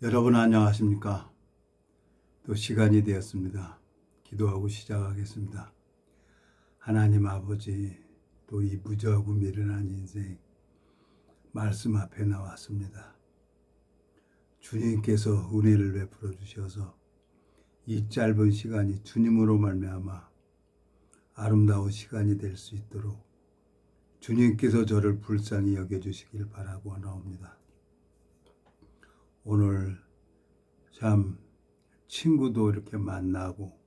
여러분 안녕하십니까? 또 시간이 되었습니다. 기도하고 시작하겠습니다. 하나님 아버지, 또 이 무지하고 미련한 인생 말씀 앞에 나왔습니다. 주님께서 은혜를 베풀어 주셔서 이 짧은 시간이 주님으로 말미암아 아름다운 시간이 될 수 있도록 주님께서 저를 불쌍히 여겨주시길 바라고 나옵니다. 오늘 참 친구도 이렇게 만나고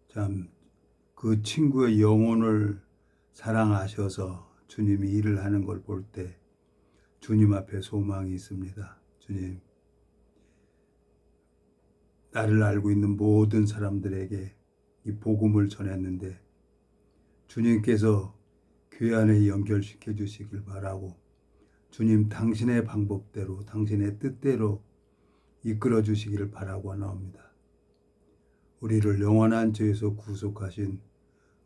참 그 친구의 영혼을 사랑하셔서 주님이 일을 하는 걸 볼 때 주님 앞에 소망이 있습니다. 주님, 나를 알고 있는 모든 사람들에게 이 복음을 전했는데 주님께서 교회 안에 연결시켜 주시길 바라고 주님 당신의 방법대로 당신의 뜻대로 이끌어 주시기를 바라고 나옵니다. 우리를 영원한 죄에서 구속하신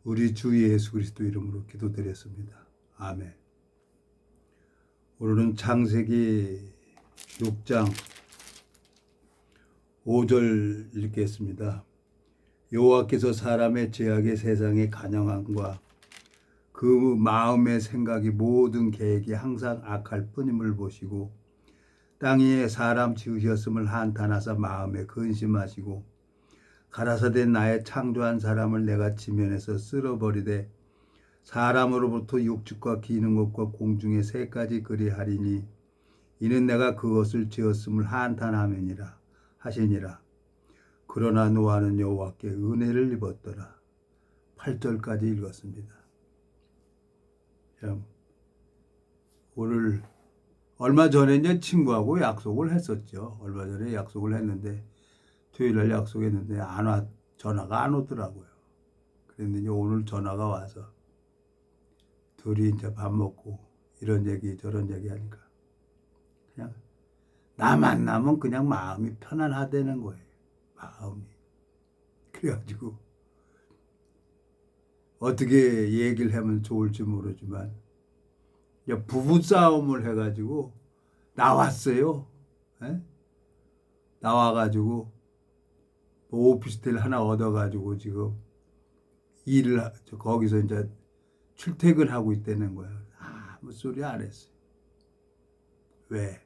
우리 주 예수 그리스도 이름으로 기도드렸습니다. 아멘. 오늘은 창세기 6장 5절 읽겠습니다. 여호와께서 사람의 죄악의 세상에 간영함과 그 마음의 생각이 모든 계획이 항상 악할 뿐임을 보시고 땅 위에 사람 지으셨음을 한탄하사 마음에 근심하시고 가라사대 나의 창조한 사람을 내가 지면에서 쓸어버리되 사람으로부터 육축과 기는 것과 공중의 새까지 그리하리니 이는 내가 그것을 지었음을 한탄하매니라 하시니라. 그러나 노아는 여호와께 은혜를 입었더라. 8절까지 읽었습니다. 참, 오늘 얼마 전에 이제 친구하고 약속을 했었죠. 얼마 전에 약속을 했는데 토요일날 약속했는데 전화가 안 오더라고요. 그랬는데 오늘 전화가 와서 둘이 이제 밥 먹고 이런 얘기 저런 얘기 하니까 그냥 나 만나면 그냥 마음이 편안하다는 거예요. 마음이. 그래가지고 어떻게 얘기를 하면 좋을지 모르지만 부부싸움을 해가지고 나왔어요. 에? 나와가지고 오피스텔 하나 얻어가지고 지금 거기서 이제 출퇴근하고 있다는 거야. 아무 소리 안 했어요. 왜?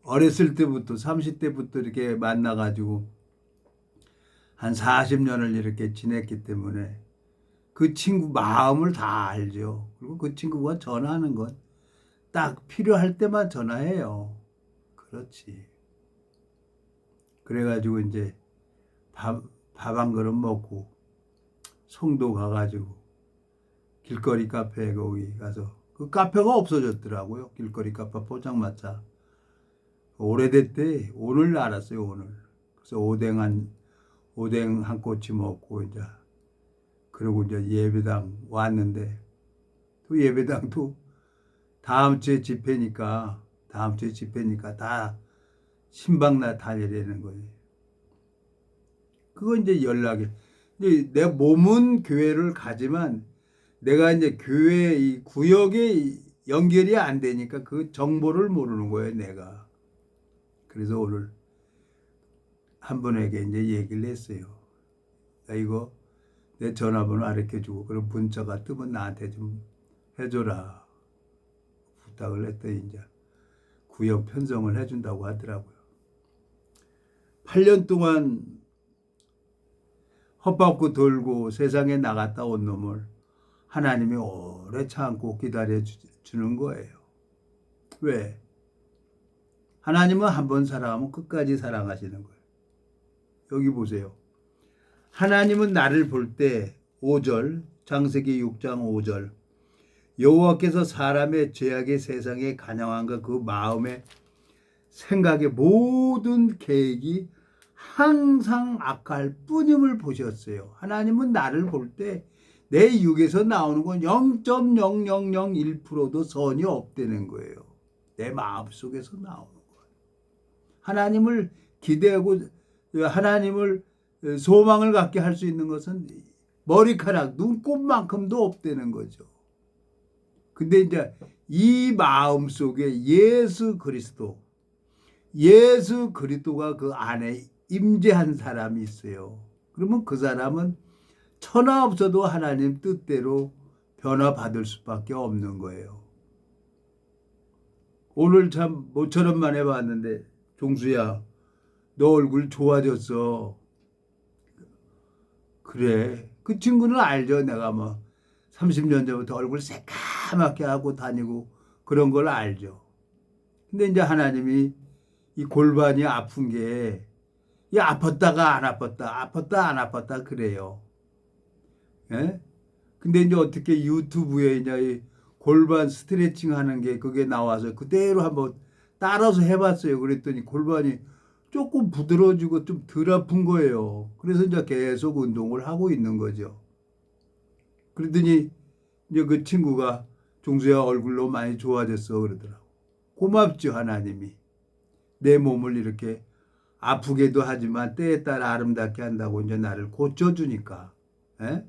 어렸을 때부터 30대부터 이렇게 만나가지고 한 40년을 이렇게 지냈기 때문에 그 친구 마음을 다 알죠. 그리고 그 친구가 전화하는 건 딱 필요할 때만 전화해요. 그렇지. 그래가지고 이제 밥 한 그릇 먹고 송도 가가지고 길거리 카페에 거기 가서 그 카페가 없어졌더라고요. 길거리 카페 포장마차. 오래됐대. 오늘 알았어요. 오늘. 그래서 오뎅 한 꼬치 먹고 이제 그리고 이제 예배당 왔는데 또 예배당도 다음 주에 집회니까 다 신방나 다니라는 거예요. 그거 이제 이제 내 몸은 교회를 가지만 내가 이제 교회 이 구역에 연결이 안 되니까 그 정보를 모르는 거예요, 내가. 그래서 오늘 한 분에게 이제 얘기를 했어요. 나 이거 내 전화번호 알려주고 그럼 문자가 뜨면 나한테 좀 해줘라. 부탁을 했더니 이제 구역 편성을 해준다고 하더라고요. 8년 동안 헛바퀴 돌고 세상에 나갔다 온 놈을 하나님이 오래 참고 기다려 주는 거예요. 왜? 하나님은 한 번 사랑하면 끝까지 사랑하시는 거예요. 여기 보세요. 하나님은 나를 볼 때 5절 창세기 6장 5절 여호와께서 사람의 죄악의 세상에 간영한과 그 마음의 생각의 모든 계획이 항상 악할 뿐임을 보셨어요. 하나님은 나를 볼 때 내 육에서 나오는 건 0.0001%도 선이 없다는 거예요. 내 마음속에서 나오는 거예요. 하나님을 기대하고 하나님을 소망을 갖게 할 수 있는 것은 머리카락, 눈곱만큼도 없다는 거죠. 근데 이제 이 마음 속에 예수 그리스도 예수 그리스도가 그 안에 임재한 사람이 있어요. 그러면 그 사람은 천하 없어도 하나님 뜻대로 변화받을 수밖에 없는 거예요. 오늘 참 모처럼 만에 봤는데 종수야 너 얼굴 좋아졌어. 그래. 그 친구는 알죠. 내가 뭐 30년 전부터 얼굴 새까맣게 하고 다니고 그런 걸 알죠. 근데 이제 하나님이 이 골반이 아픈 게 이 아팠다가 안 아팠다, 아팠다 안 아팠다 그래요. 예? 근데 이제 어떻게 유튜브에 이제 이 골반 스트레칭 하는 게 그게 나와서 그대로 한번 따라서 해봤어요. 그랬더니 골반이 조금 부드러워지고 좀 덜 아픈 거예요. 그래서 이제 계속 운동을 하고 있는 거죠. 그러더니 이제 그 친구가 종수야 얼굴로 많이 좋아졌어 그러더라고. 고맙죠 하나님이. 내 몸을 이렇게 아프게도 하지만 때에 따라 아름답게 한다고 이제 나를 고쳐주니까. 에?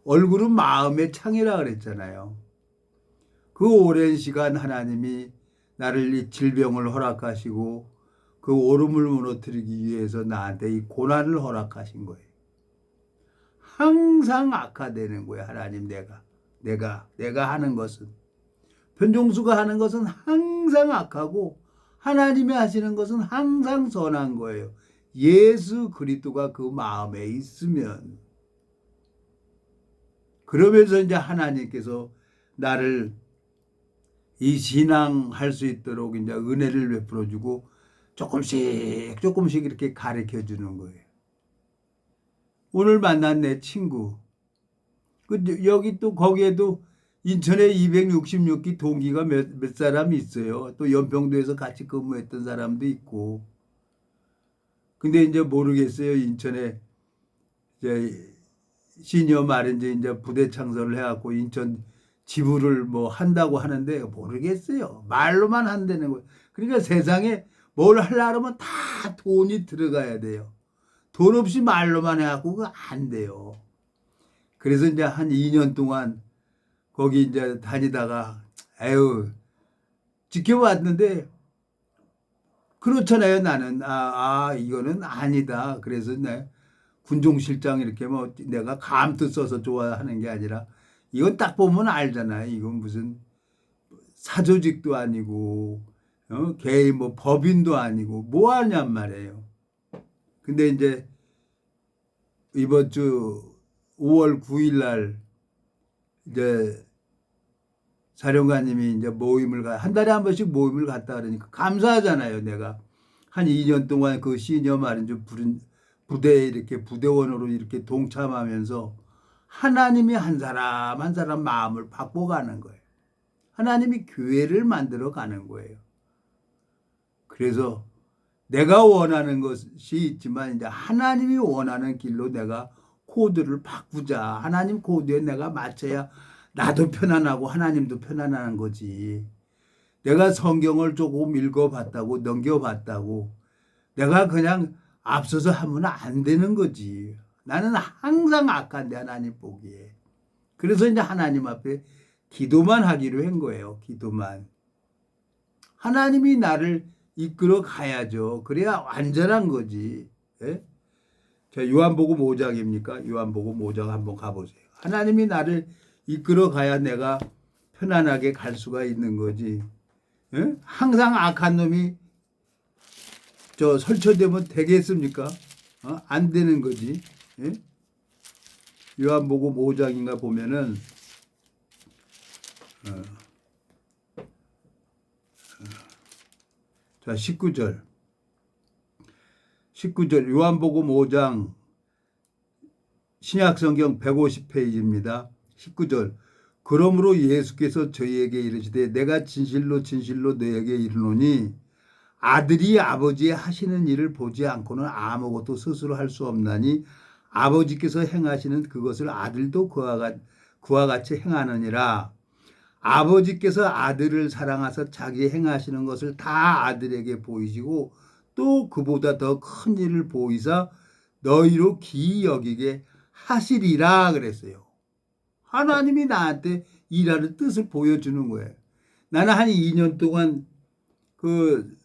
얼굴은 마음의 창이라 그랬잖아요. 그 오랜 시간 하나님이 나를 이 질병을 허락하시고 그 오름을 무너뜨리기 위해서 나한테 이 고난을 허락하신 거예요. 항상 악화되는 거예요. 하나님 내가 하는 것은. 변종수가 하는 것은 항상 악하고 하나님이 하시는 것은 항상 선한 거예요. 예수 그리스도가 그 마음에 있으면. 그러면서 이제 하나님께서 나를 이 신앙할 수 있도록 이제 은혜를 베풀어 주고 조금씩 이렇게 가르쳐 주는 거예요. 오늘 만난 내 친구. 여기 또 거기에도 인천에 266기 동기가 몇 사람이 있어요. 또 연평도에서 같이 근무했던 사람도 있고. 근데 이제 모르겠어요. 인천에 이제 시니어 말인지 이제 부대 창설을 해갖고 인천 지부를 뭐 한다고 하는데 모르겠어요. 말로만 한다는 거예요. 그러니까 세상에 뭘 하려면 다 돈이 들어가야 돼요. 돈 없이 말로만 해갖고 그거 안 돼요. 그래서 이제 한 2년 동안 거기 이제 다니다가 에휴 지켜봤는데 그렇잖아요. 나는 이거는 아니다. 그래서 내 군종실장 이렇게 뭐 내가 감투 써서 좋아하는 게 아니라 이건 딱 보면 알잖아요. 이건 무슨 사조직도 아니고 개인 뭐 법인도 아니고 뭐 하냔 말이에요. 근데 이제 이번 주 5월 9일 날 이제 사령관님이 이제 한 달에 한 번씩 모임을 갔다 그러니까 감사하잖아요. 내가 한 2년 동안 그 시니어 마린즈 부대에 이렇게 부대원으로 이렇게 동참하면서 하나님이 한 사람 한 사람 마음을 바꿔가는 거예요. 하나님이 교회를 만들어 가는 거예요. 그래서 내가 원하는 것이 있지만 이제 하나님이 원하는 길로 내가 코드를 바꾸자. 하나님 코드에 내가 맞춰야 나도 편안하고 하나님도 편안한 거지. 내가 성경을 조금 읽어봤다고 넘겨봤다고 내가 그냥 앞서서 하면 안 되는 거지. 나는 항상 악한데 하나님 보기에. 그래서 이제 하나님 앞에 기도만 하기로 한 거예요. 기도만. 하나님이 나를 이끌어 가야죠. 그래야 완전한 거지. 예? 자, 요한복음 5장입니까? 요한복음 5장 한번 가보세요. 하나님이 나를 이끌어 가야 내가 편안하게 갈 수가 있는 거지. 예? 항상 악한 놈이 설쳐되면 되겠습니까? 안 되는 거지. 예? 요한복음 5장인가 보면은 자 19절 요한복음 5장 신약성경 150페이지입니다. 19절 그러므로 예수께서 저희에게 이르시되 내가 진실로 너에게 이르노니 아들이 아버지의 하시는 일을 보지 않고는 아무것도 스스로 할 수 없나니 아버지께서 행하시는 그것을 아들도 그와 같이 행하느니라. 아버지께서 아들을 사랑하사 자기 행하시는 것을 다 아들에게 보이시고 또 그보다 더 큰 일을 보이사 너희로 기이 여기게 하시리라 그랬어요. 하나님이 나한테 일하는 뜻을 보여주는 거예요. 나는 한 2년 동안 그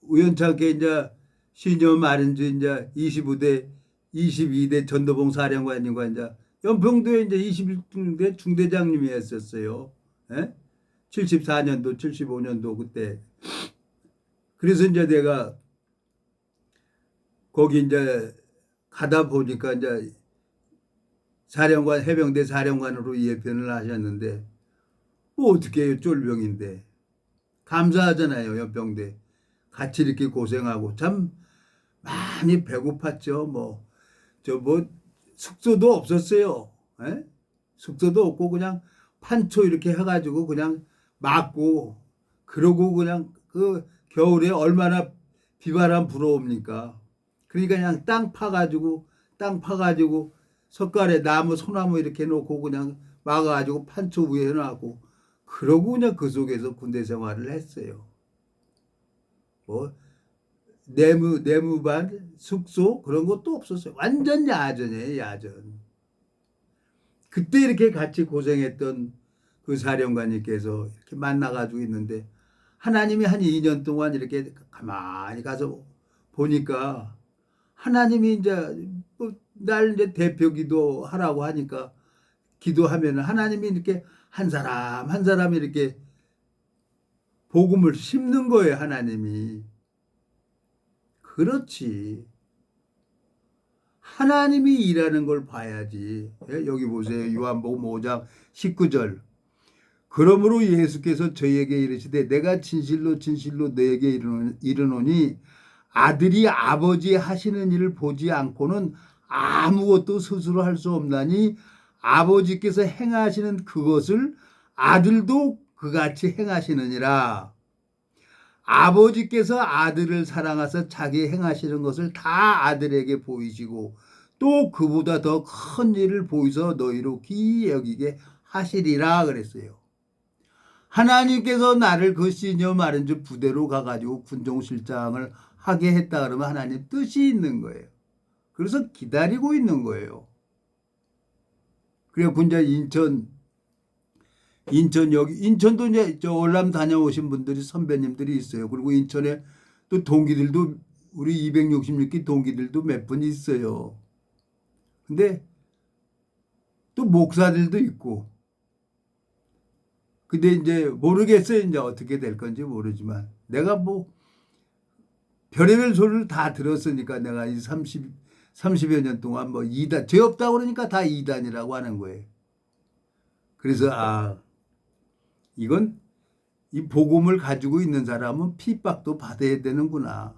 우연찮게 이제 시니어 마린즈 이제 22대 전도봉 사령관님과 이제 연평도에 이제 21중대 중대장님이 했었어요. 예? 74년도, 75년도 그때. 그래서 이제 내가 거기 이제 가다 보니까 이제 사령관, 해병대 사령관으로 예편을 하셨는데, 뭐 어떻게 해요, 쫄병인데. 감사하잖아요, 연병대. 같이 이렇게 고생하고. 참 많이 배고팠죠, 뭐. 숙소도 없었어요. 에? 숙소도 없고, 그냥 판초 이렇게 해가지고, 그냥 맞고, 그러고 그냥 그 겨울에 얼마나 비바람 불어옵니까? 그러니까 그냥 땅 파가지고, 석가래 나무, 소나무 이렇게 놓고 그냥 막아가지고 판초 위에 해놔고, 그러고 그냥 그 속에서 군대 생활을 했어요. 뭐, 내무반, 숙소, 그런 것도 없었어요. 완전 야전이에요, 야전. 그때 이렇게 같이 고생했던 그 사령관님께서 이렇게 만나가지고 있는데, 하나님이 한 2년 동안 이렇게 가만히 가서 보니까, 하나님이 이제, 날 이제 대표 기도 하라고 하니까, 기도하면 하나님이 이렇게 한 사람 한 사람 이렇게 복음을 심는 거예요, 하나님이. 그렇지. 하나님이 일하는 걸 봐야지. 여기 보세요. 요한복음 5장 19절. 그러므로 예수께서 저희에게 이르시되 내가 진실로 진실로 너에게 이르노니 아들이 아버지 하시는 일을 보지 않고는 아무것도 스스로 할 수 없나니 아버지께서 행하시는 그것을 아들도 그같이 행하시느니라. 아버지께서 아들을 사랑하사 자기 행하시는 것을 다 아들에게 보이시고 또 그보다 더 큰 일을 보이서 너희로 기이 여기게 하시리라 그랬어요. 하나님께서 나를 그 시니어 마린즈 부대로 가가지고 군종실장을 하게 했다 그러면 하나님 뜻이 있는 거예요. 그래서 기다리고 있는 거예요. 그리고 이제 인천도 이제 저 월남 다녀오신 분들이 선배님들이 있어요. 그리고 인천에 또 동기들도 우리 266기 동기들도 몇 분 있어요. 근데 또 목사들도 있고. 근데 이제 모르겠어요. 이제 어떻게 될 건지 모르지만 내가 뭐 별의별 소리를 다 들었으니까 내가 이 30여 년 동안 뭐 이단 죄 없다고 그러니까 다 이단이라고 하는 거예요. 그래서 이건 이 복음을 가지고 있는 사람은 핍박도 받아야 되는구나.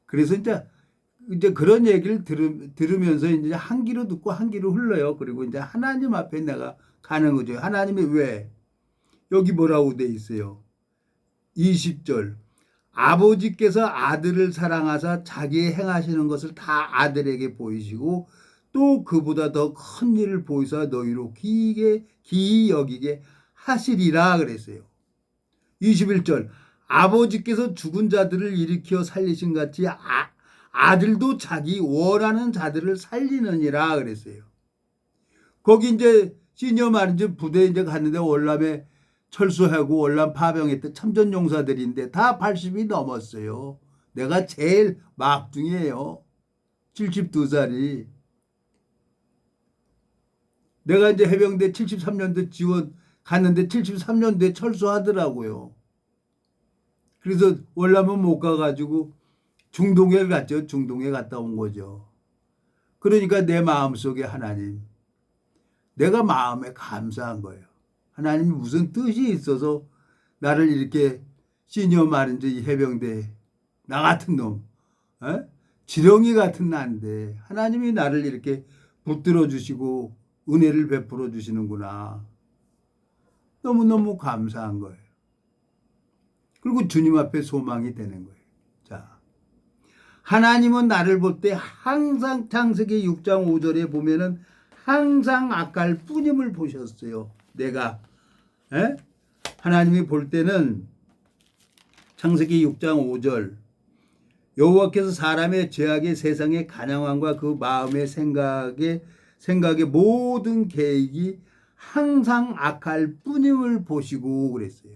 그래서 이제 그런 얘기를 들으면서 이제 한 귀로 듣고 한 귀로 흘러요. 그리고 이제 하나님 앞에 내가 가는 거죠. 하나님이 왜? 여기 뭐라고 돼 있어요? 20절. 아버지께서 아들을 사랑하사 자기의 행하시는 것을 다 아들에게 보이시고 또 그보다 더 큰 일을 보이사 너희로 기이 여기게 하시리라 그랬어요. 21절. 아버지께서 죽은 자들을 일으켜 살리신 같이 아들도 자기 원하는 자들을 살리느니라 그랬어요. 거기 이제 시니어 마린즈 부대 이제 갔는데 월남에 철수하고 월남 파병했던 참전용사들인데 다 80이 넘었어요. 내가 제일 막중이에요. 72살이. 내가 이제 해병대 73년도 지원 갔는데 73년도에 철수하더라고요. 그래서 월남은 못 가가지고 중동에 갔죠. 중동에 갔다 온 거죠. 그러니까 내 마음속에 하나님, 내가 마음에 감사한 거예요. 하나님이 무슨 뜻이 있어서 나를 이렇게 시니어 마린즈 해병대 나 같은 놈, 지렁이 같은 난데 하나님이 나를 이렇게 붙들어 주시고 은혜를 베풀어 주시는구나. 너무너무 감사한 거예요. 그리고 주님 앞에 소망이 되는 거예요. 자, 하나님은 나를 볼 때 항상 창세기 6장 5절에 보면은 항상 악할 뿐임을 보셨어요. 내가 하나님이 볼 때는 창세기 6장 5절 여호와께서 사람의 죄악의 세상의 간양함과 그 마음의 생각의 모든 계획이 항상 악할 뿐임을 보시고 그랬어요.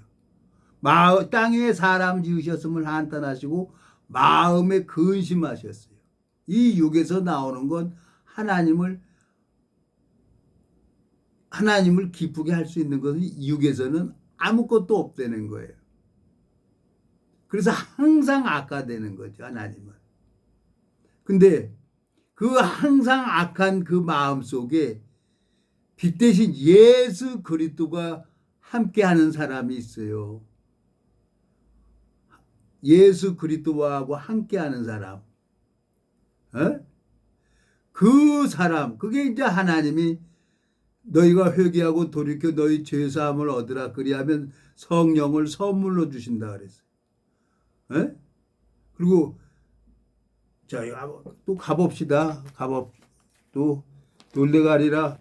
땅 위에 사람 지으셨음을 한탄하시고 마음에 근심하셨어요. 이 육에서 나오는 건 하나님을 기쁘게 할 수 있는 것은 이 육에서는 아무것도 없다는 거예요. 그래서 항상 악화되는 거죠, 하나님은. 근데 그 항상 악한 그 마음 속에 빛 대신 예수 그리스도가 함께하는 사람이 있어요. 예수 그리스도하고 함께하는 사람. 그 사람, 그게 이제 하나님이 너희가 회개하고 돌이켜 너희 죄사함을 얻으라 그리하면 성령을 선물로 주신다 그랬어요. 그리고 자, 또 가봅시다. 또 놀래가리라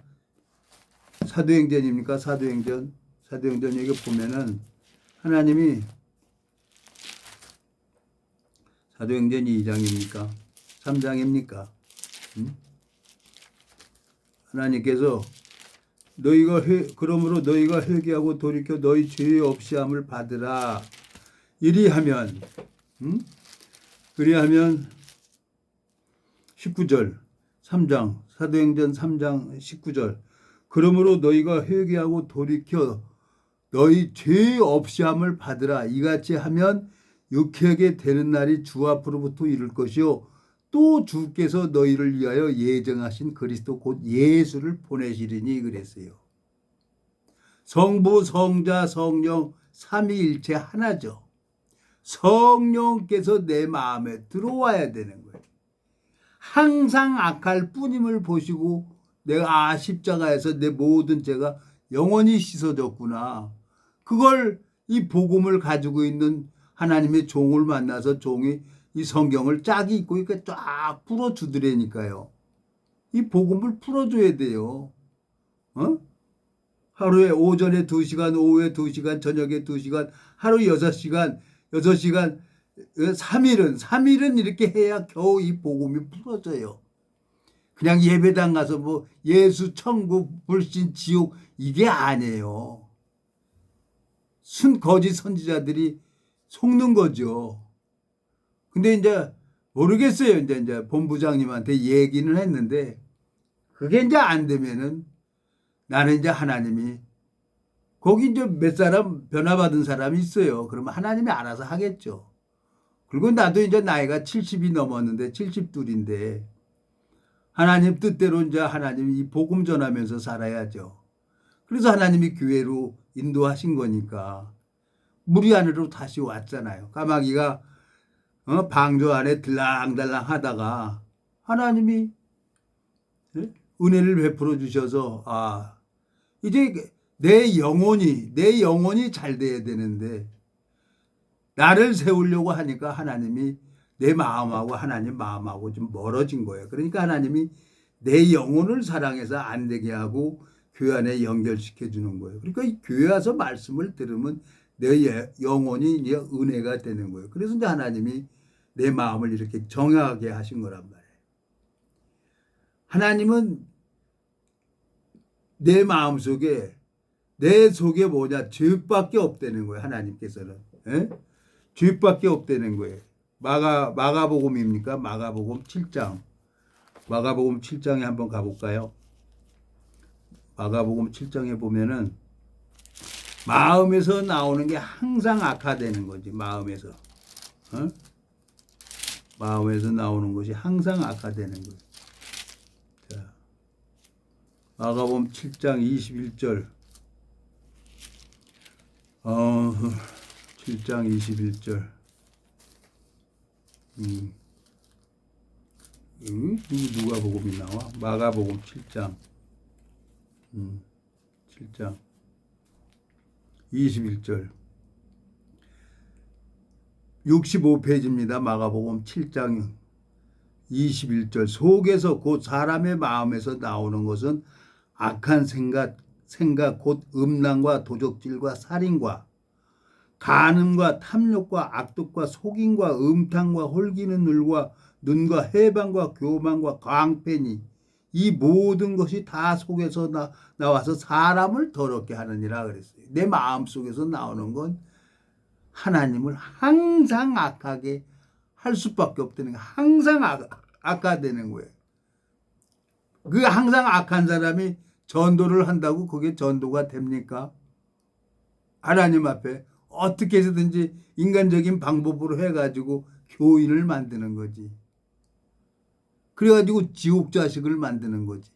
사도행전입니까? 사도행전 여기 보면은 하나님이 사도행전 2장입니까? 3장입니까? 하나님께서 그러므로 너희가 회개하고 돌이켜 너희 죄 없이함을 받으라. 이리하면 그리하면 19절 3장 사도행전 3장 19절 그러므로 너희가 회개하고 돌이켜 너희 죄 없이함을 받으라. 이같이 하면 육회하게 되는 날이 주 앞으로부터 이를 것이요 또 주께서 너희를 위하여 예정하신 그리스도 곧 예수를 보내시리니 그랬어요. 성부 성자 성령 삼위일체 하나죠. 성령께서 내 마음에 들어와야 되는 거예요. 항상 악할 뿐임을 보시고 내가 십자가에서 내 모든 죄가 영원히 씻어졌구나. 그걸 이 복음을 가지고 있는 하나님의 종을 만나서 종이 이 성경을 짝이 있고 이렇게 쫙 풀어주더라니까요. 이 복음을 풀어줘야 돼요. 하루에 오전에 2시간, 오후에 2시간, 저녁에 2시간, 하루 6시간, 3일은 이렇게 해야 겨우 이 복음이 풀어져요. 그냥 예배당 가서 뭐 예수, 천국, 불신, 지옥 이게 아니에요. 거짓 선지자들이 속는 거죠. 근데 이제 모르겠어요. 이제 본부장님한테 얘기는 했는데 그게 이제 안 되면은 나는 이제 하나님이 거기 이제 몇 사람 변화받은 사람이 있어요. 그러면 하나님이 알아서 하겠죠. 그리고 나도 이제 나이가 70이 넘었는데 72인데 하나님 뜻대로 이제 하나님이 이 복음 전하면서 살아야죠. 그래서 하나님이 교회로 인도하신 거니까 무리 안으로 다시 왔잖아요. 까마귀가 방조 안에 들랑달랑 하다가 하나님이 은혜를 베풀어 주셔서 이제 내 영혼이 잘 돼야 되는데 나를 세우려고 하니까 하나님이 내 마음하고 하나님 마음하고 좀 멀어진 거예요. 그러니까 하나님이 내 영혼을 사랑해서 안 되게 하고 교회 안에 연결시켜 주는 거예요. 그러니까 이 교회 와서 말씀을 들으면 내 영혼이 이제 은혜가 되는 거예요. 그래서 이제 하나님이 내 마음을 이렇게 정하게 하신 거란 말이에요. 하나님은 내 마음 속에 내 속에 뭐냐 죄밖에 없다는 거예요. 하나님께서는 죄밖에 없다는 거예요. 마가복음입니까? 마가복음 7장. 마가복음 7장에 한번 가볼까요? 마가복음 7장에 보면은 마음에서 나오는 게 항상 악화되는 거지. 마음에서 나오는 것이 항상 악화되는 거예요. 자, 마가복음 7장 21절. 7장 21절. 누가 복음이 나와? 마가복음 7장. 7장 21절. 65페이지입니다. 마가복음 7장 21절. 속에서 곧 사람의 마음에서 나오는 것은 악한 생각 곧 음란과 도적질과 살인과 간음과 탐욕과 악독과 속임과 음탕과 홀기는 눈과 해방과 교만과 광패니 이 모든 것이 다 속에서 나와서 사람을 더럽게 하느니라 그랬어요. 내 마음 속에서 나오는 건 하나님을 항상 악하게 할 수밖에 없다는 거예요. 항상 악화되는 거예요. 그 항상 악한 사람이 전도를 한다고 그게 전도가 됩니까? 하나님 앞에 어떻게 해서든지 인간적인 방법으로 해가지고 교인을 만드는 거지. 그래가지고 지옥 자식을 만드는 거지.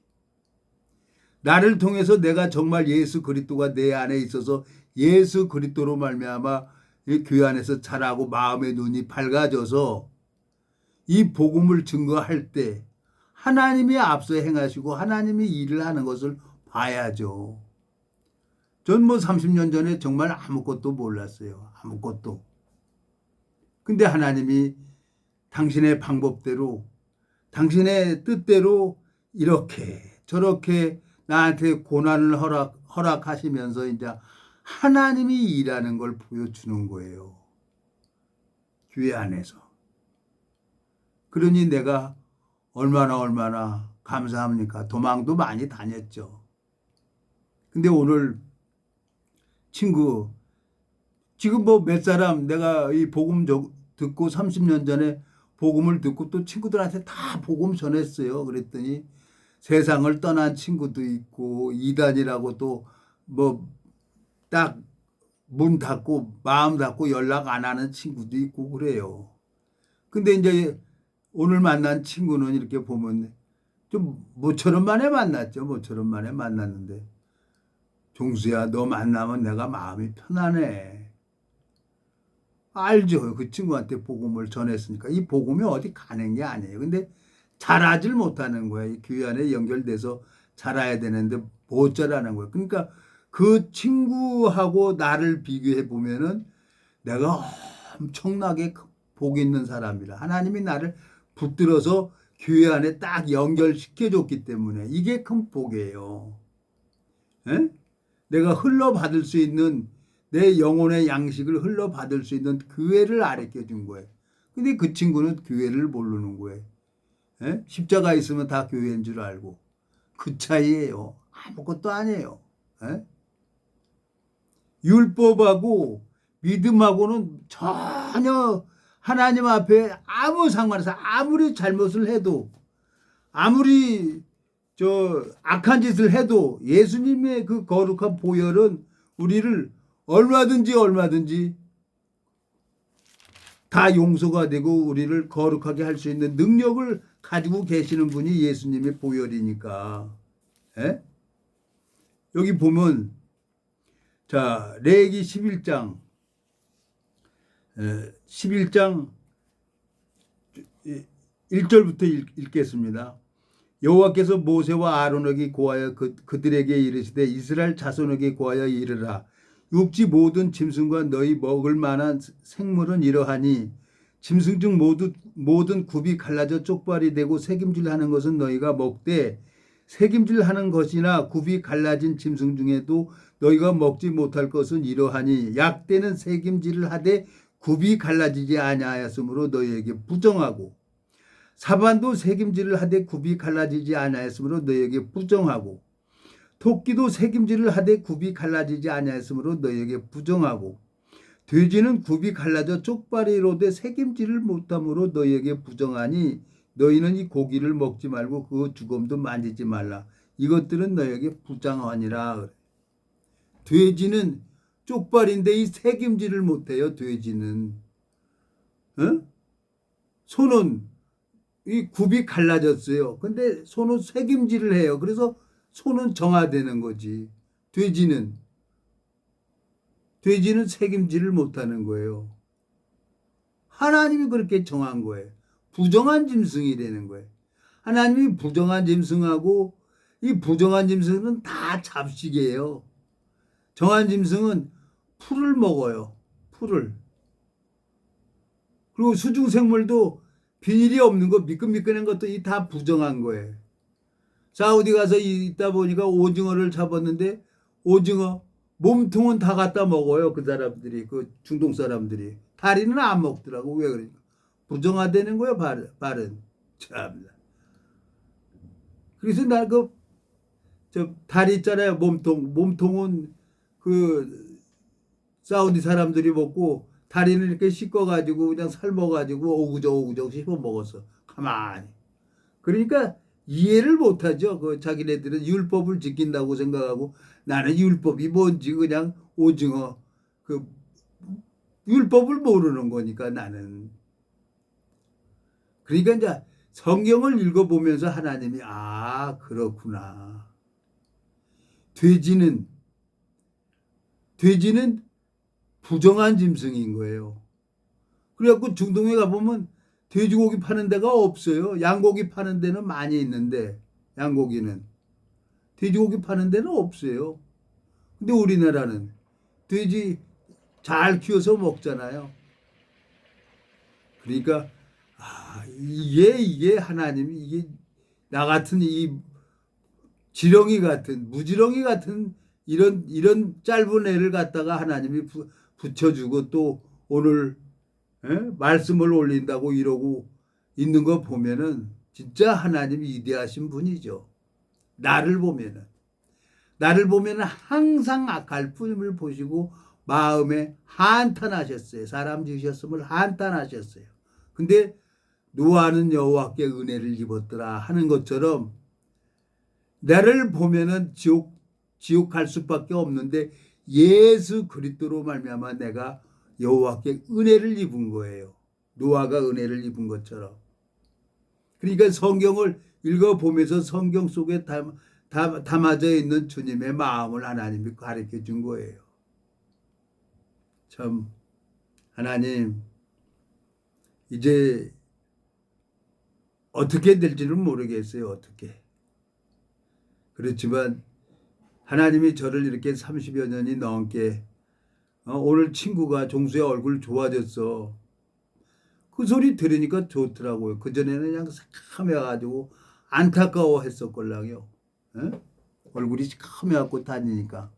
나를 통해서 내가 정말 예수 그리스도가 내 안에 있어서 예수 그리스도로 말미암아 이 교회 안에서 자라고 마음의 눈이 밝아져서 이 복음을 증거할 때 하나님이 앞서 행하시고 하나님이 일을 하는 것을 봐야죠. 전 뭐 30년 전에 정말 아무것도 몰랐어요. 아무것도. 근데 하나님이 당신의 방법대로 당신의 뜻대로 이렇게 저렇게 나한테 고난을 허락하시면서 이제 하나님이 일하는 걸 보여주는 거예요. 교회 안에서. 그러니 내가 얼마나 감사합니까? 도망도 많이 다녔죠. 근데 오늘 친구, 지금 뭐 몇 사람 내가 이 복음 듣고 30년 전에 복음을 듣고 또 친구들한테 다 복음 전했어요. 그랬더니 세상을 떠난 친구도 있고 이단이라고 또 뭐 딱 문 닫고 마음 닫고 연락 안 하는 친구도 있고 그래요. 근데 이제 오늘 만난 친구는 이렇게 보면 좀 모처럼 만에 만났죠. 모처럼 만에 만났는데 종수야 너 만나면 내가 마음이 편하네. 알죠. 그 친구한테 복음을 전했으니까 이 복음이 어디 가는 게 아니에요. 근데 자라질 못하는 거예요. 이 교회 안에 연결돼서 자라야 되는데 못 자라는 거예요. 그러니까 그 친구하고 나를 비교해 보면은 내가 엄청나게 복 있는 사람이라 하나님이 나를 붙들어서 교회 안에 딱 연결시켜 줬기 때문에 이게 큰 복이에요. 에? 내가 흘러받을 수 있는 내 영혼의 양식을 흘러받을 수 있는 교회를 가르쳐 준 거예요. 근데 그 친구는 교회를 모르는 거예요. 에? 십자가 있으면 다 교회인 줄 알고 그 차이예요. 아무것도 아니에요. 에? 율법하고 믿음하고는 전혀 하나님 앞에 아무 상관없어. 아무리 잘못을 해도 아무리 악한 짓을 해도 예수님의 그 거룩한 보혈은 우리를 얼마든지 다 용서가 되고 우리를 거룩하게 할 수 있는 능력을 가지고 계시는 분이 예수님의 보혈이니까. 에? 여기 보면 자 레위기 11장 1절부터 읽겠습니다. 여호와께서 모세와 아론에게 고하여 그들에게 이르시되 이스라엘 자손에게 고하여 이르라. 육지 모든 짐승과 너희 먹을 만한 생물은 이러하니 짐승 중 모든 굽이 갈라져 쪽발이 되고 새김질하는 것은 너희가 먹되 새김질하는 것이나 굽이 갈라진 짐승 중에도 너희가 먹지 못할 것은 이러하니 약대는 새김질을 하되 굽이 갈라지지 아니하였으므로 너희에게 부정하고 사반도 새김질을 하되 굽이 갈라지지 아니하였으므로 너희에게 부정하고 토끼도 새김질을 하되 굽이 갈라지지 아니하였으므로 너희에게 부정하고 돼지는 굽이 갈라져 쪽발이로 돼 새김질을 못함으로 너희에게 부정하니 너희는 이 고기를 먹지 말고 그 주검도 만지지 말라. 이것들은 너희에게 부정하니라. 돼지는 쪽발인데 이 새김질을 못해요. 돼지는. 어? 소는 이 굽이 갈라졌어요. 근데 소는 새김질을 해요. 그래서 소는 정화되는 거지. 돼지는 새김질을 못하는 거예요. 하나님이 그렇게 정한 거예요. 부정한 짐승이 되는 거예요. 하나님이 부정한 짐승하고 이 부정한 짐승은 다 잡식이에요. 정한 짐승은 풀을 먹어요. 풀을. 그리고 수중생물도 비닐이 없는 거 미끈미끈한 것도 이 다 부정한 거예요. 사우디 가서 있다 보니까 오징어를 잡았는데 오징어 몸통은 다 갖다 먹어요. 그 사람들이 그 중동 사람들이 다리는 안 먹더라고. 왜 그러니까 부정화되는 거예요. 발은 참나. 그래서 나 저 다리 있잖아요. 몸통은 그 사우디 사람들이 먹고 다리는 이렇게 씻어가지고 그냥 삶아가지고 오구적 씹어 먹었어. 가만히. 그러니까 이해를 못하죠. 그 자기네들은 율법을 지킨다고 생각하고 나는 율법이 뭔지 그냥 오징어 그 율법을 모르는 거니까 나는. 그러니까 이제 성경을 읽어보면서 하나님이 그렇구나. 돼지는 부정한 짐승인 거예요. 그래갖고 중동에 가보면 돼지고기 파는 데가 없어요. 양고기 파는 데는 많이 있는데 양고기는 돼지고기 파는 데는 없어요. 근데 우리나라는 돼지 잘 키워서 먹잖아요. 그러니까 이게 하나님이 이게 나 같은 이 지렁이 같은 무지렁이 같은 이런 짧은 애를 갖다가 하나님이 붙여주고 또 오늘 말씀을 올린다고 이러고 있는 거 보면은 진짜 하나님이 위대하신 분이죠. 나를 보면은 항상 악할 뿐임을 보시고 마음에 한탄하셨어요. 사람 지으셨음을 한탄하셨어요. 근데 노아는 여호와께 은혜를 입었더라 하는 것처럼 나를 보면은 지옥 갈 수밖에 없는데 예수 그리스도로 말미암아 내가 여호와께 은혜를 입은 거예요. 노아가 은혜를 입은 것처럼. 그러니까 성경을 읽어보면서 성경 속에 담아져 있는 주님의 마음을 하나님이 가르쳐 준 거예요. 참 하나님 이제 어떻게 될지는 모르겠어요. 어떻게. 그렇지만 하나님이 저를 이렇게 30여 년이 넘게 오늘 친구가 종수의 얼굴 좋아졌어. 그 소리 들으니까 좋더라고요. 그전에는 그냥 새카매가지고 안타까워 했었걸랑요. 얼굴이 새카매갖고 다니니까.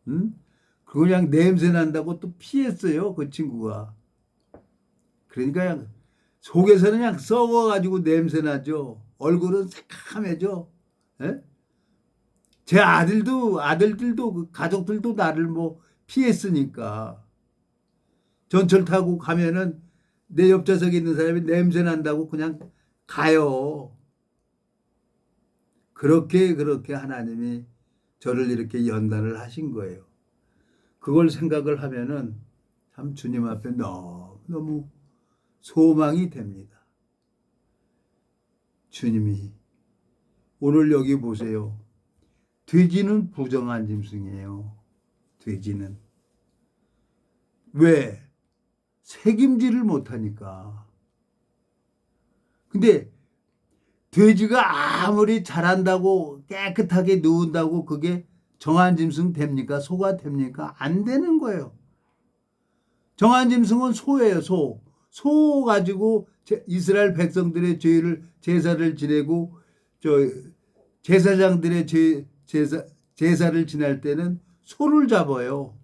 응? 그냥 냄새 난다고 또 피했어요. 그 친구가. 그러니까 그냥 속에서는 그냥 썩어가지고 냄새 나죠. 얼굴은 새카매죠. 제 아들들도 그 가족들도 나를 뭐 피했으니까 전철 타고 가면은 내 옆좌석에 있는 사람이 냄새 난다고 그냥 가요. 그렇게 하나님이 저를 이렇게 연단을 하신 거예요. 그걸 생각을 하면은 참 주님 앞에 너무 소망이 됩니다. 주님이 오늘 여기 보세요. 돼지는 부정한 짐승이에요. 돼지는. 왜? 책임지를 못하니까. 근데 돼지가 아무리 잘한다고 깨끗하게 누운다고 그게 정한 짐승 됩니까? 소가 됩니까? 안 되는 거예요. 정한 짐승은 소예요. 소 가지고 이스라엘 백성들의 죄를 제사를 지내고 제사장들의 제사를 지낼 때는 소를 잡아요.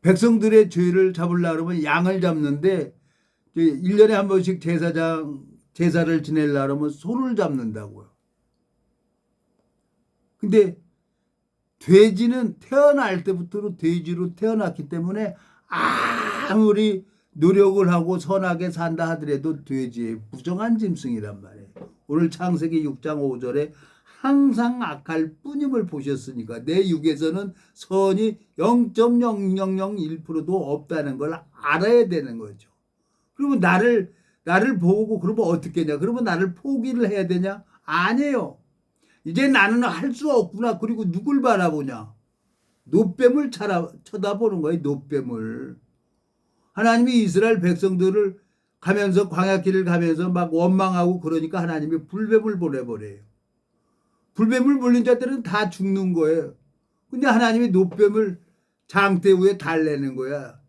백성들의 죄를 잡으려고 하면 양을 잡는데 1년에 한 번씩 제사를 지내려고 하면 소를 잡는다고요. 근데 돼지는 태어날 때부터 돼지로 태어났기 때문에 아무리 노력을 하고 선하게 산다 하더라도 돼지의 부정한 짐승이란 말이에요. 오늘 창세기 6장 5절에 항상 악할 뿐임을 보셨으니까 내 육에서는 선이 0.0001%도 없다는 걸 알아야 되는 거죠. 그러면 나를 보고 그러면 어떻게 하냐? 그러면 나를 포기를 해야 되냐? 아니에요. 이제 나는 할 수 없구나. 그리고 누굴 바라보냐? 놋뱀을 쳐다보는 거예요. 놋뱀을. 하나님이 이스라엘 백성들을 가면서 광야길을 가면서 막 원망하고 그러니까 하나님이 불뱀을 보내버려요. 불뱀을 물린 자들은 다 죽는 거예요. 근데 하나님이 놋뱀을 장대 위에 달래는 거야.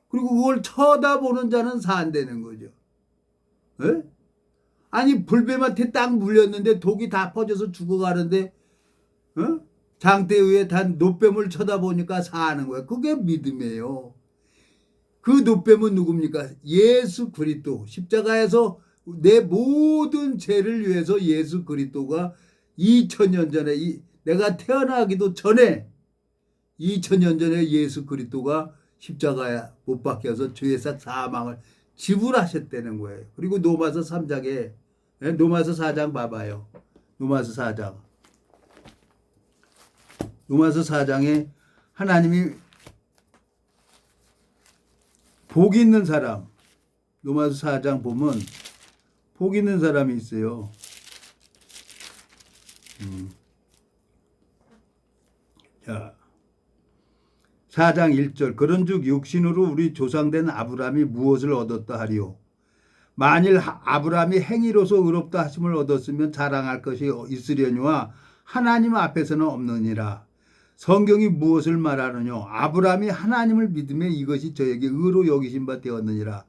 그리고 그걸 쳐다보는 자는 산다는 거죠. 에? 아니 불뱀한테 딱 물렸는데 독이 다 퍼져서 죽어가는데 장대 위에 단 놋뱀을 쳐다보니까 사는 거야. 그게 믿음이에요. 그 놋뱀은 누굽니까? 예수 그리스도. 십자가에서 내 모든 죄를 위해서 예수 그리스도가 2000년 전에 내가 태어나기도 전에 2000년 전에 예수 그리스도가 십자가에 못 박혀서 죄sak 사망을 지불하셨다는 거예요. 그리고 로마서 3장에 로마서 4장 봐봐요. 로마서 4장. 로마서 4장에 하나님이 복 있는 사람, 로마서 4장 보면 복 있는 사람이 있어요. 자, 4장 1절. 그런즉 육신으로 우리 조상된 아브라함이 무엇을 얻었다 하리요? 만일 아브라함이 행위로서 의롭다 하심을 얻었으면 자랑할 것이 있으려니와 하나님 앞에서는 없느니라. 성경이 무엇을 말하느냐? 아브라함이 하나님을 믿음에 이것이 저에게 의로 여기신 바 되었느니라.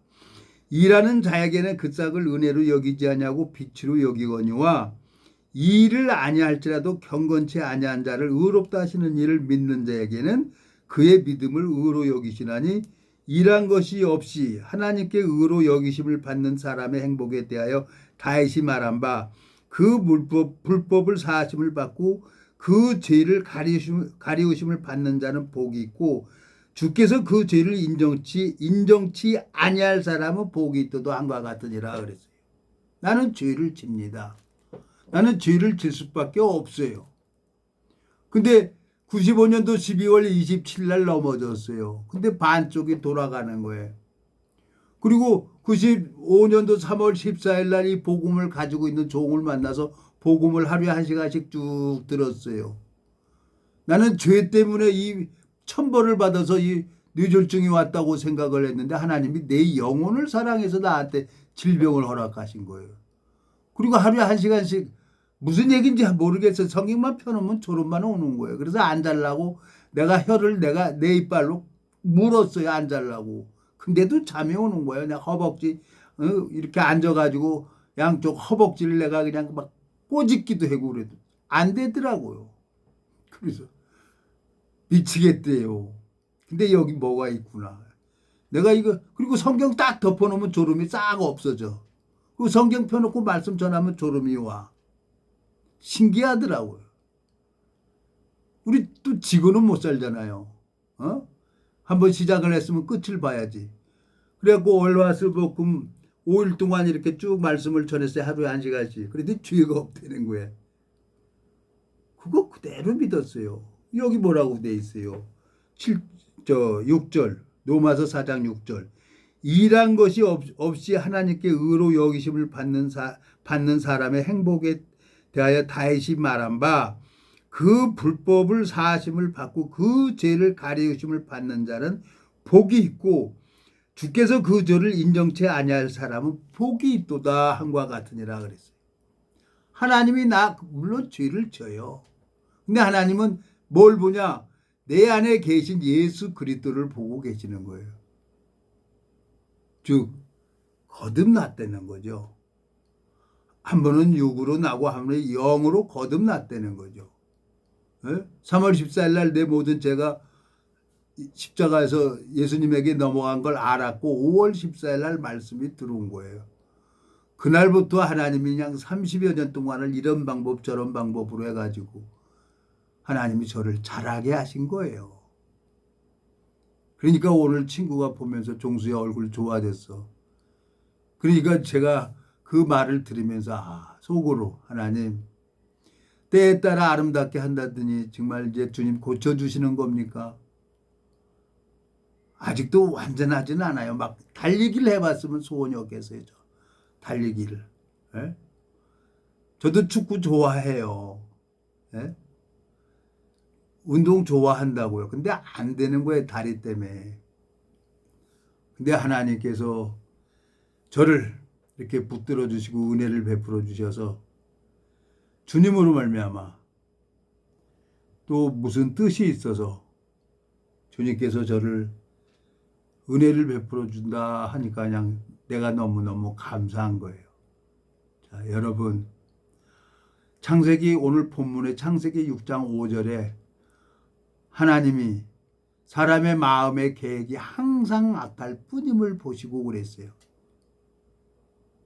일하는 자에게는 그 싹을 은혜로 여기지 아니하고 빛으로 여기거니와 일을 아니할지라도 경건치 아니한 자를 의롭다 하시는 일을 믿는 자에게는 그의 믿음을 의로 여기시나니 일한 것이 없이 하나님께 의로 여기심을 받는 사람의 행복에 대하여 다윗이 말한 바 그 불법을 사하심을 받고 그 죄를 가리우심을 받는 자는 복이 있고 주께서 그 죄를 인정치 아니할 사람은 복이 있도다 한과 같으니라 그랬어요. 나는 죄를 집니다. 나는 죄를 질 수밖에 없어요. 근데 95년도 12월 27일 날 넘어졌어요. 근데 반쪽이 돌아가는 거예요. 그리고 95년도 3월 14일 날 이 복음을 가지고 있는 종을 만나서 복음을 하루에 1시간씩 쭉 들었어요. 나는 죄 때문에 이 천벌을 받아서 이 뇌졸중이 왔다고 생각을 했는데 하나님이 내 영혼을 사랑해서 나한테 질병을 허락하신 거예요. 그리고 하루에 1시간씩 무슨 얘기인지 모르겠어요. 성경만 펴놓으면 졸음만 오는 거예요. 그래서 안 자려고 내가 혀를 내 이빨로 물었어요. 안 자려고. 근데도 잠이 오는 거예요. 내가 허벅지 이렇게 앉아가지고 양쪽 허벅지를 내가 그냥 막 꼬집기도 하고 그래도 안 되더라고요. 그래서 미치겠대요. 근데 여기 뭐가 있구나. 내가 이거 그리고 성경 딱 덮어놓으면 졸음이 싹 없어져. 그리고 성경 펴놓고 말씀 전하면 졸음이 와. 신기하더라고요. 우리 또 지고는 못 살잖아요. 한번 시작을 했으면 끝을 봐야지. 그래갖고 월화수목금 5일 동안 이렇게 쭉 말씀을 전했어요. 하루에 1시간씩. 그런데 죄가 없다는 거예요. 그거 그대로 믿었어요. 여기 뭐라고 돼 있어요. 6절 로마서 4장 6절. 일한 것이 없이 하나님께 의로 여기심을 받는 사람의 행복에 대하여 다윗이 말한 바 그 불법을 사하심을 받고 그 죄를 가리우심을 받는 자는 복이 있고 주께서 그 죄를 인정치 아니할 사람은 복이 있도다 한과 같으니라 그랬어요. 하나님이 물론 죄를 져요. 근데 하나님은 뭘 보냐? 내 안에 계신 예수 그리스도를 보고 계시는 거예요. 즉 거듭났다는 거죠. 한 번은 육으로 나고 한 번은 영으로 거듭났다는 거죠. 3월 14일 날 내 모든 죄가 십자가에서 예수님에게 넘어간 걸 알았고 5월 14일 날 말씀이 들어온 거예요. 그날부터 하나님이 그냥 30여 년 동안을 이런 방법 저런 방법으로 해가지고 하나님이 저를 자라게 하신 거예요. 그러니까 오늘 친구가 보면서 종수의 얼굴 좋아졌어. 그러니까 제가 그 말을 들으면서 속으로 하나님 때에 따라 아름답게 한다더니 정말 이제 주님 고쳐주시는 겁니까? 아직도 완전하진 않아요. 막 달리기를 해봤으면 소원이 없겠어요. 달리기를. 예? 저도 축구 좋아해요. 예? 운동 좋아한다고요. 근데 안 되는 거예요. 다리 때문에. 근데 하나님께서 저를 이렇게 붙들어 주시고 은혜를 베풀어 주셔서 주님으로 말미암아 또 무슨 뜻이 있어서 주님께서 저를 은혜를 베풀어 준다 하니까 그냥 내가 너무너무 감사한 거예요. 자, 여러분 창세기 오늘 본문의 창세기 6장 5절에 하나님이 사람의 마음의 계획이 항상 악할 뿐임을 보시고 그랬어요.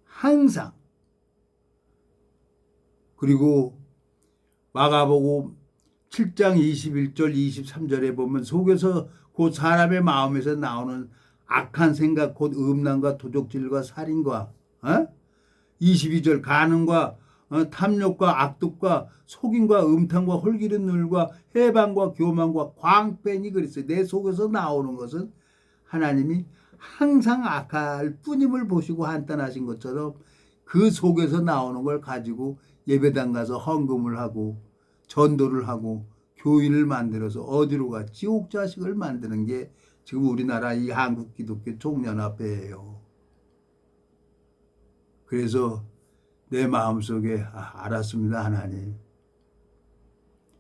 항상. 그리고 마가복음 7장 21절 23절에 보면 속에서 곧 사람의 마음에서 나오는 악한 생각, 곧 음란과 도적질과 살인과 22절 간음과 탐욕과 악독과 속임과 음탕과 홀기른 눈과 해방과 교만과 광팬이 그랬어요. 내 속에서 나오는 것은 하나님이 항상 악할 뿐임을 보시고 한탄하신 것처럼 그 속에서 나오는 걸 가지고 예배당 가서 헌금을 하고 전도를 하고 교인을 만들어서 어디로 가? 지옥 자식을 만드는 게 지금 우리나라 이 한국기독교 총연합회예요. 그래서 내 마음속에 알았습니다, 하나님.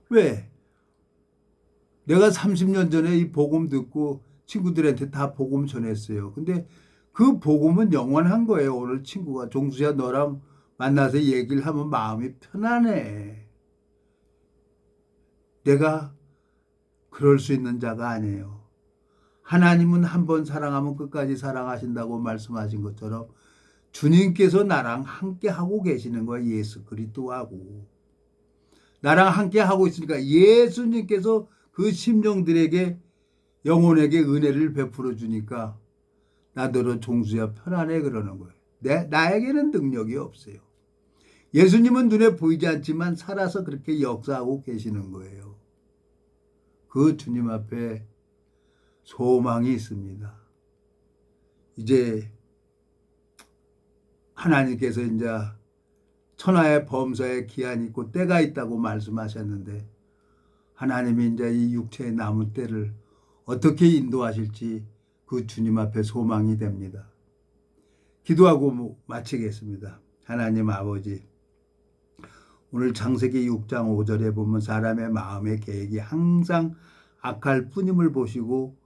왜? 내가 30년 전에 이 복음 듣고 친구들한테 다 복음 전했어요. 근데 그 복음은 영원한 거예요. 오늘 친구가 종수야 너랑 만나서 얘기를 하면 마음이 편안해. 내가 그럴 수 있는 자가 아니에요. 하나님은 한 번 사랑하면 끝까지 사랑하신다고 말씀하신 것처럼 주님께서 나랑 함께 하고 계시는 거야. 예수 그리스도하고. 나랑 함께 하고 있으니까 예수님께서 그 심령들에게 영혼에게 은혜를 베풀어 주니까 나더러 종수야 편안해 그러는 거예요. 나에게는 능력이 없어요. 예수님은 눈에 보이지 않지만 살아서 그렇게 역사하고 계시는 거예요. 그 주님 앞에 소망이 있습니다. 이제 하나님께서 이제 천하의 범사에 기한이 있고 때가 있다고 말씀하셨는데 하나님이 이제 이 육체의 남은 때를 어떻게 인도하실지 그 주님 앞에 소망이 됩니다. 기도하고 마치겠습니다. 하나님 아버지, 오늘 창세기 6장 5절에 보면 사람의 마음의 계획이 항상 악할 뿐임을 보시고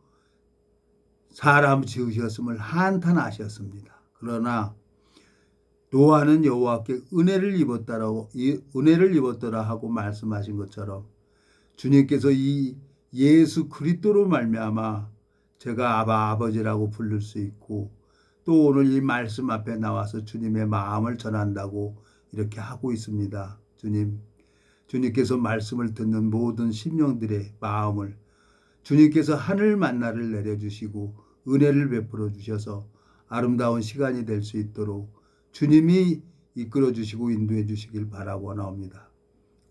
사람 지으셨음을 한탄하셨습니다. 그러나 노아는 여호와께 은혜를 입었더라 하고 말씀하신 것처럼 주님께서 이 예수 그리스도로 말미암아 제가 아버지라고 부를 수 있고 또 오늘 이 말씀 앞에 나와서 주님의 마음을 전한다고 이렇게 하고 있습니다. 주님께서 말씀을 듣는 모든 심령들의 마음을 주님께서 하늘 만나를 내려주시고 은혜를 베풀어 주셔서 아름다운 시간이 될 수 있도록 주님이 이끌어 주시고 인도해 주시길 바라고나옵니다.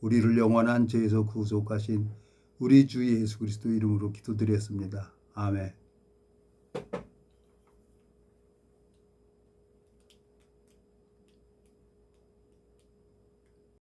우리를 영원한 죄에서 구속하신 우리 주 예수 그리스도 이름으로 기도드렸습니다. 아멘.